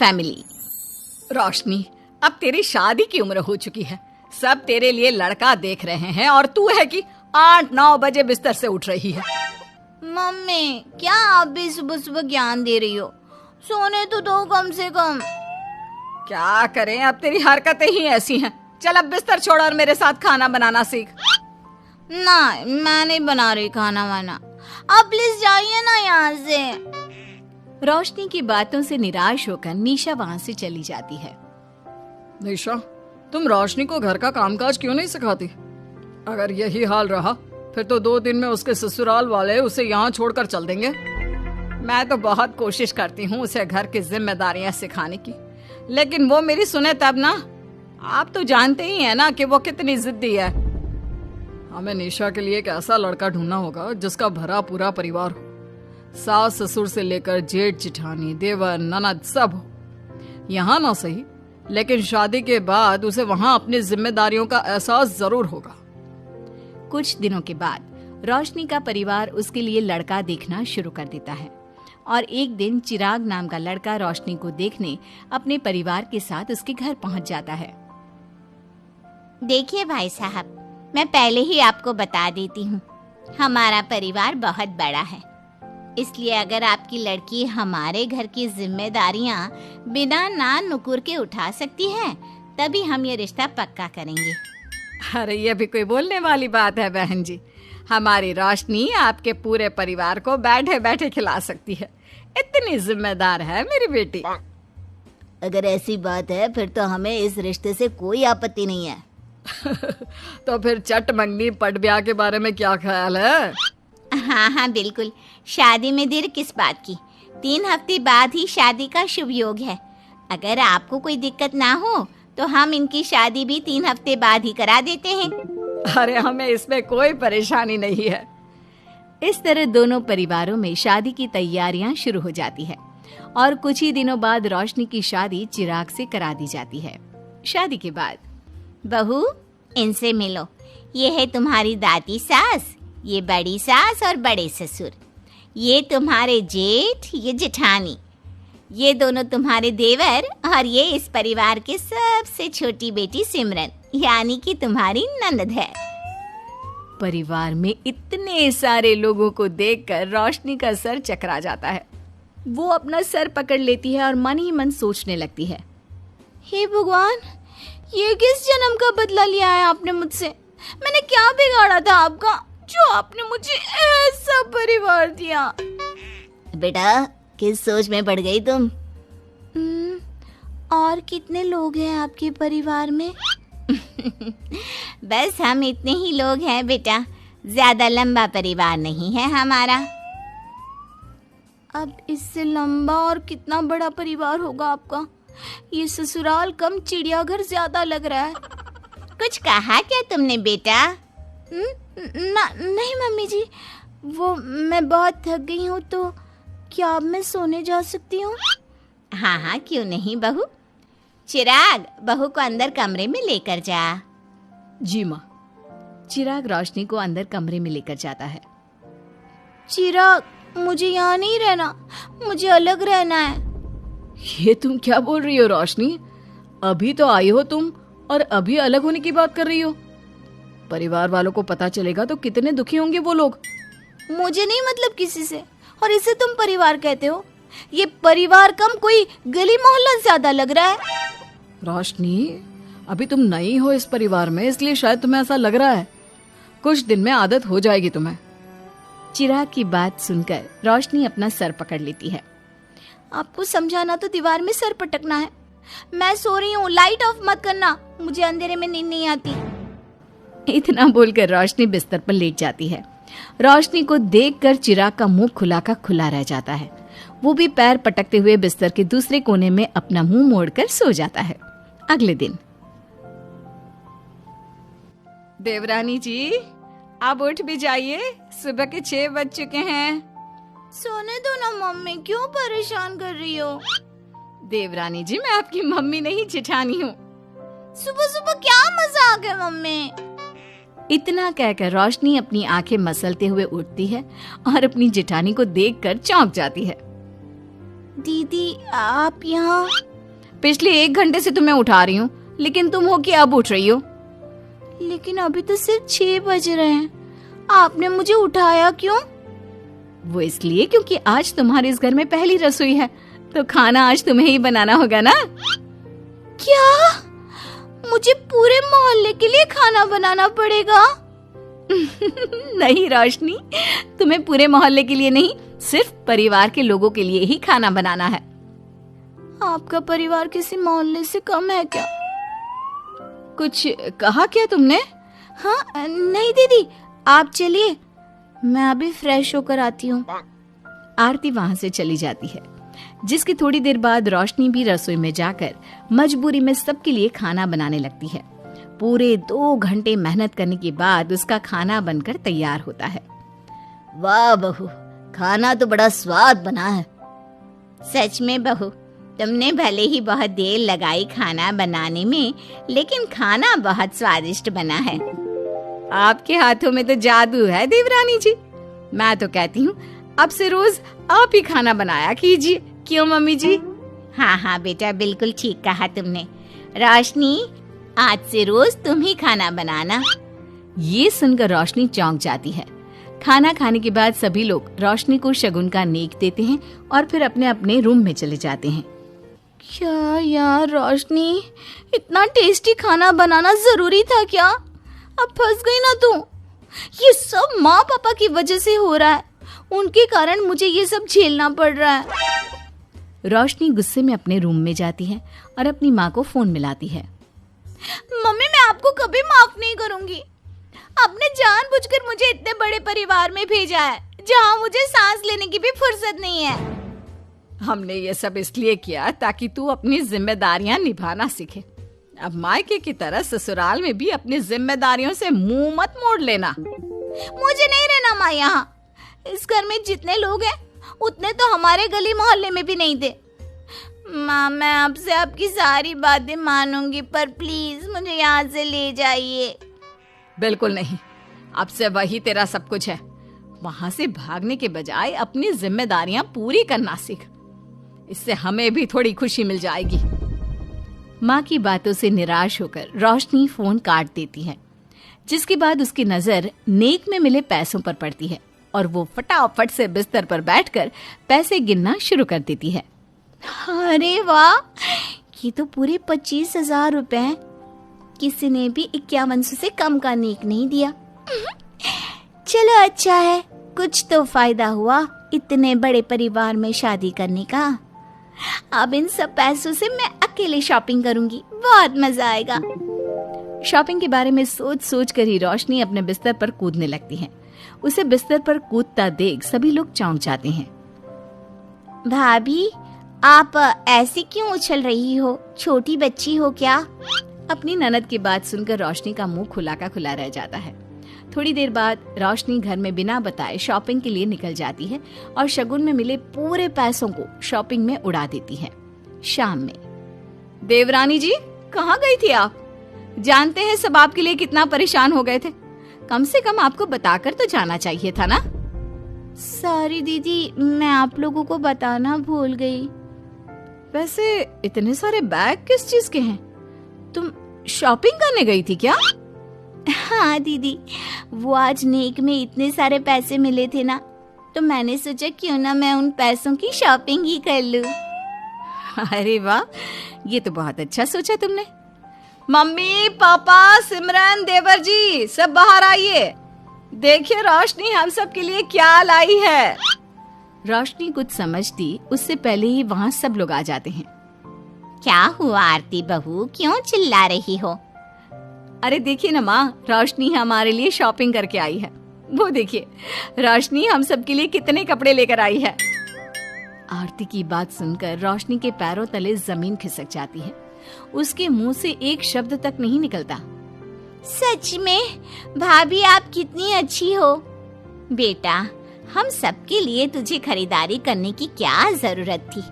Family. रोशनी, अब तेरी शादी की उम्र हो चुकी है, सब तेरे लिए लड़का देख रहे हैं और तू है कि 8-9 बजे बिस्तर से उठ रही है। मम्मी, क्या आप भी सुबह सुबह ज्ञान दे रही हो? सोने तो दो कम से कम। क्या करें, अब तेरी हरकतें ही ऐसी हैं। चल अब बिस्तर छोड़ और मेरे साथ खाना बनाना सीख। ना, मैं नहीं बना रही खाना वाना, आप प्लीज जाइए ना यहाँ से। रोशनी की बातों से निराश होकर निशा वहाँ से चली जाती है। निशा, तुम रोशनी को घर का कामकाज क्यों नहीं सिखाती? अगर यही हाल रहा फिर तो 2 दिन में उसके ससुराल वाले उसे यहाँ छोड़कर चल देंगे। मैं तो बहुत कोशिश करती हूँ उसे घर की जिम्मेदारियां सिखाने की, लेकिन वो मेरी सुने तब ना। आप तो जानते ही हैं ना कि वो कितनी जिद्दी है। हमें निशा के लिए एक ऐसा लड़का ढूंढना होगा जिसका भरा पूरा परिवार हो, सास ससुर से लेकर जेठ जेठानी देवर ननद सब हो। यहाँ ना सही, लेकिन शादी के बाद उसे वहाँ अपनी जिम्मेदारियों का एहसास जरूर होगा। कुछ दिनों के बाद रोशनी का परिवार उसके लिए लड़का देखना शुरू कर देता है और एक दिन चिराग नाम का लड़का रोशनी को देखने अपने परिवार के साथ उसके घर पहुंच जाता है। देखिए भाई साहब, मैं पहले ही आपको बता देती हूँ, हमारा परिवार बहुत बड़ा है, इसलिए अगर आपकी लड़की हमारे घर की जिम्मेदारियाँ बिना ना नुकुर के उठा सकती है तभी हम ये रिश्ता पक्का करेंगे। अरे ये भी कोई बोलने वाली बात है बहन जी, हमारी रोशनी आपके पूरे परिवार को बैठे बैठे खिला सकती है, इतनी जिम्मेदार है मेरी बेटी। अगर ऐसी बात है फिर तो हमें इस रिश्ते से कोई आपत्ति नहीं है। तो फिर चट मंगनी पट ब्याह के बारे में क्या ख्याल है? हाँ बिल्कुल, शादी में देर किस बात की, 3 हफ्ते बाद ही शादी का शुभ योग है। अगर आपको कोई दिक्कत ना हो तो हम इनकी शादी भी 3 हफ्ते बाद ही करा देते हैं। अरे हमें इसमें कोई परेशानी नहीं है। इस तरह दोनों परिवारों में शादी की तैयारियां शुरू हो जाती है और कुछ ही दिनों बाद रोशनी की शादी चिराग से करा दी जाती है। शादी के बाद, बहू इनसे मिलो, ये है तुम्हारी दादी सास, ये बड़ी सास और बड़े ससुर, ये तुम्हारे जेठ, ये जेठानी, ये दोनों तुम्हारे देवर और ये इस परिवार के सबसे छोटी बेटी सिमरन, यानी कि तुम्हारी ननद है। परिवार में इतने सारे लोगों को देखकर रोशनी का सर चकरा जाता है। वो अपना सर पकड़ लेती है और मन ही मन सोचने लगती है, हे भगवान, ये किस जन्म का बदला लिया है आपने मुझसे? मैंने क्या बिगाड़ा था आपका जो आपने मुझे ऐसा परिवार दिया? बेटा, किस सोच में पड़ गई तुम? और कितने लोग हैं आपके परिवार में? बस हम इतने ही लोग हैं बेटा, ज्यादा लंबा परिवार नहीं है हमारा। अब इससे लंबा और कितना बड़ा परिवार होगा आपका? ये ससुराल कम चिड़ियाघर ज्यादा लग रहा है। कुछ कहा क्या तुमने बेटा? नहीं मम्मी जी, वो मैं बहुत थक गई हूँ, तो क्या अब मैं सोने जा सकती हूँ? हाँ क्यों नहीं बहू। चिराग, बहू को अंदर कमरे में लेकर जा। जी माँ। चिराग रोशनी को अंदर कमरे में लेकर जाता है। चिराग, मुझे यहाँ नहीं रहना, मुझे अलग रहना है। ये तुम क्या बोल रही हो रोशनी? अभी तो आई हो तुम और अभी अलग होने की बात कर रही हो? परिवार वालों को पता चलेगा तो कितने दुखी होंगे वो लोग। मुझे नहीं मतलब किसी से, और इसे तुम परिवार कहते हो? ये परिवार कम कोई गली मोहल्ला ज्यादा लग रहा है। रोशनी, अभी तुम नई हो इस परिवार में, इसलिए शायद तुम्हें ऐसा लग रहा है। कुछ दिन में आदत हो जाएगी तुम्हें। चिराग की बात सुनकर रोशनी अपना सर पकड़ लेती है। आपको समझाना तो दीवार में सर पटकना है। मैं सो रही हूँ, लाइट ऑफ मत करना, मुझे अंधेरे में नींद नहीं आती। इतना बोलकर रोशनी बिस्तर पर लेट जाती है। रोशनी को देखकर चिराग का मुंह खुला का खुला रह जाता है। वो भी पैर पटकते हुए बिस्तर के दूसरे कोने में अपना मुंह मोड़कर सो जाता है। अगले दिन, देवरानी जी, आप उठ भी जाइए, सुबह के 6 बज चुके हैं। सोने दो ना मम्मी, क्यों परेशान कर रही हो? देवरानी जी, मैं आपकी मम्मी नहीं जेठानी हूँ। सुबह सुबह क्या मजाक है मम्मी? इतना कहकर रोशनी अपनी आंखें मसलते हुए उठती है और अपनी जेठानी को देखकर चौंक जाती है। दीदी, आप यहाँ? पिछले 1 घंटे से तुम्हें उठा रही हूँ, लेकिन तुम हो कि अब उठ रही हो। लेकिन अभी तो सिर्फ 6 बज रहे हैं, आपने मुझे उठाया क्यों? वो इसलिए क्योंकि आज तुम्हारे इस घर में पहली रसोई है, तो खाना आज तुम्हें ही बनाना होगा ना। क्या? मुझे पूरे मोहल्ले के लिए खाना बनाना पड़ेगा? नहीं रोशनी, तुम्हें पूरे मोहल्ले के लिए नहीं, सिर्फ परिवार के लोगों के लिए ही खाना बनाना है। आपका परिवार किसी मोहल्ले से कम है क्या? कुछ कहा क्या तुमने? हाँ नहीं दीदी, आप चलिए, मैं अभी फ्रेश होकर आती हूँ। आरती वहां से चली जाती है, जिसकी थोड़ी देर बाद रोशनी भी रसोई में जाकर मजबूरी में सबके लिए खाना बनाने लगती है। पूरे 2 घंटे मेहनत करने के बाद उसका खाना बनकर तैयार होता है। वाह बहू, खाना तो बड़ा स्वाद बना है। सच में बहू, तुमने भले ही बहुत देर लगाई खाना बनाने में, लेकिन खाना बहुत स्वादिष्ट बना है। आपके हाथों में तो जादू है देवरानी जी। मैं तो कहती हूँ अब से रोज आप ही खाना बनाया कीजिए, क्यों मम्मी जी? हाँ हाँ बेटा, बिल्कुल ठीक कहा तुमने। रोशनी, आज से रोज तुम ही खाना बनाना। ये सुनकर रोशनी चौंक जाती है। खाना खाने के बाद सभी लोग रोशनी को शगुन का नेक देते हैं और फिर अपने अपने रूम में चले जाते हैं। क्या यार रोशनी, इतना टेस्टी खाना बनाना जरूरी था क्या? अब फंस गई ना तू। ये सब माँ पापा की वजह से हो रहा है, उनके कारण मुझे ये सब झेलना पड़ रहा है। रोशनी गुस्से में अपने रूम में जाती है और अपनी माँ को फोन मिलाती है। मम्मी, मैं आपको कभी माफ नहीं करूंगी। आपने जानबूझकर मुझे इतने बड़े परिवार में भेजा है, जहाँ मुझे सांस लेने की भी फुर्सत नहीं है। हमने ये सब इसलिए किया ताकि तू अपनी जिम्मेदारियां निभाना सीखे। अब मायके की तरह ससुराल में भी अपनी जिम्मेदारियों से मुंह मत मोड़ लेना। मुझे नहीं रहना माँ यहाँ। इस घर में जितने लोग हैं उतने तो हमारे गली मोहल्ले में भी नहीं थे। माँ, मैं आपसे आपकी सारी बातें मानूंगी, पर प्लीज मुझे यहाँ से ले जाइए। बिल्कुल नहीं, अब से वही तेरा सब कुछ है। वहां से भागने के बजाय अपनी जिम्मेदारियां पूरी करना सीख, इससे हमें भी थोड़ी खुशी मिल जाएगी। माँ की बातों से निराश होकर रोशनी फोन काट देती है, जिसके बाद उसकी नजर नेक में मिले पैसों पर पड़ती है और वो फटाफट से बिस्तर पर बैठकर पैसे गिनना शुरू कर देती है। अरे वाह, ये तो पूरे 25,000 रुपए हैं। किसी ने भी 5100 से कम का नेक नहीं दिया। चलो अच्छा है, कुछ तो फायदा हुआ इतने बड़े परिवार में शादी करने का। अब इन सब पैसों से मैं अकेले शॉपिंग करूंगी, बहुत मजा आएगा। शॉपिंग के बारे में सोच सोच कर ही रोशनी अपने बिस्तर पर कूदने लगती है। उसे बिस्तर पर कूदता देख सभी लोग चौंक जाते हैं। भाभी, आप ऐसे क्यों उछल रही हो? छोटी बच्ची हो क्या? अपनी ननद की बात सुनकर रोशनी का मुंह खुला का खुला रह जाता है। थोड़ी देर बाद रोशनी घर में बिना बताए शॉपिंग के लिए निकल जाती है और शगुन में मिले पूरे पैसों को शॉपिंग में उड़ा देती है। शाम में, देवरानी जी कहाँ गई थी आप? जानते हैं सब आपके लिए कितना परेशान हो गए थे। कम से कम आपको बताकर तो जाना चाहिए था ना। सॉरी दीदी, मैं आप लोगों को बताना भूल गई। वैसे इतने सारे बैग किस चीज के हैं? तुम शॉपिंग करने गई थी क्या? हाँ दीदी, वो आज नेक में इतने सारे पैसे मिले थे ना, तो मैंने सोचा क्यों ना मैं उन पैसों की शॉपिंग ही कर लूं। अरे वाह, ये तो बहुत अच्छा सोचा तुमने। मम्मी, पापा, सिमरन, देवर जी, सब बाहर आइए। देखिए रोशनी हम सब के लिए क्या लाई है। रोशनी कुछ समझती उससे पहले ही वहाँ सब लोग आ जाते हैं। क्या हुआ आरती बहू, क्यों चिल्ला रही हो? अरे देखिए ना माँ, रोशनी हमारे लिए शॉपिंग करके आई है। वो देखिए, रोशनी हम सब के लिए कितने कपड़े लेकर आई है। आरती की बात सुनकर रोशनी के पैरों तले जमीन खिसक जाती है। उसके मुंह से एक शब्द तक नहीं निकलता। सच में भाभी, आप कितनी अच्छी हो। बेटा, हम सबके लिए तुझे खरीदारी करने की क्या जरूरत थी?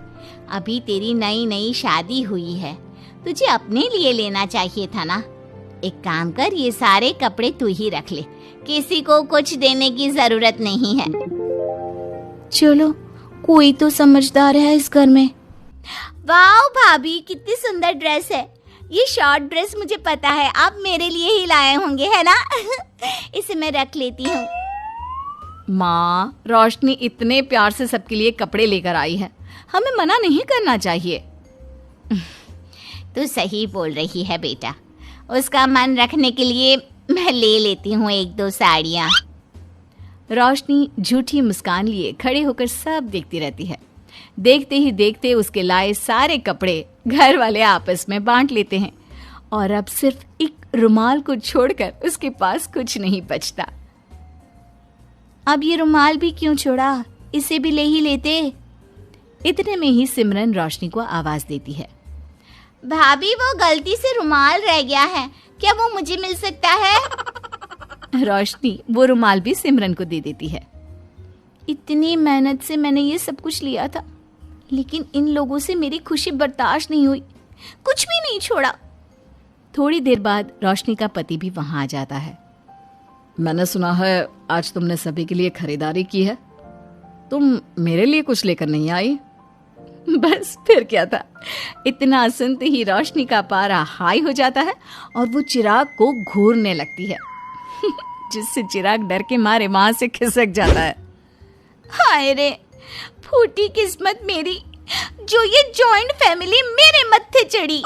अभी तेरी नई नई शादी हुई है, तुझे अपने लिए लेना चाहिए था ना। एक काम कर, ये सारे कपड़े तू ही रख ले, किसी को कुछ देने की जरूरत नहीं है। चलो, कोई तो समझदार है इस घर में। वाओ भाभी, कितनी सुंदर ड्रेस है। ये शॉर्ट ड्रेस मुझे पता है आप मेरे लिए ही लाए होंगे, है ना? इसे मैं रख लेती हूँ। माँ, रोशनी इतने प्यार से सबके लिए कपड़े लेकर आई है, हमें मना नहीं करना चाहिए। तू सही बोल रही है बेटा, उसका मन रखने के लिए मैं ले लेती हूँ 1-2 साड़ियाँ। रोशनी झूठी मुस्कान लिए खड़े होकर सब देखती रहती है। देखते ही देखते उसके लाए सारे कपड़े घर वाले आपस में बांट लेते हैं और अब सिर्फ एक रुमाल को छोड़कर उसके पास कुछ नहीं बचता। अब ये रुमाल भी क्यों छोड़ा, इसे भी ले ही लेते। इतने में ही सिमरन रोशनी को आवाज देती है। भाभी, वो गलती से रुमाल रह गया है, क्या वो मुझे मिल सकता है? रोशनी वो रुमाल भी सिमरन को दे देती है। इतनी मेहनत से मैंने ये सब कुछ लिया था, लेकिन इन लोगों से मेरी खुशी बर्दाश्त नहीं हुई, कुछ भी नहीं छोड़ा। थोड़ी देर बाद रोशनी का पति भी वहां आ जाता है। मैंने सुना है आज तुमने सभी के लिए खरीदारी की है, तुम मेरे लिए कुछ लेकर नहीं आई? बस फिर क्या था, इतना सुनते ही रोशनी का पारा हाई हो जाता है और वो चिराग को घूरने लगती है, जिससे चिराग डर के मारे वहां से खिसक जाता है। हाय रे, फूटी किस्मत मेरी, जो ये जॉइंट फैमिली मेरे मत्थे चढ़ी।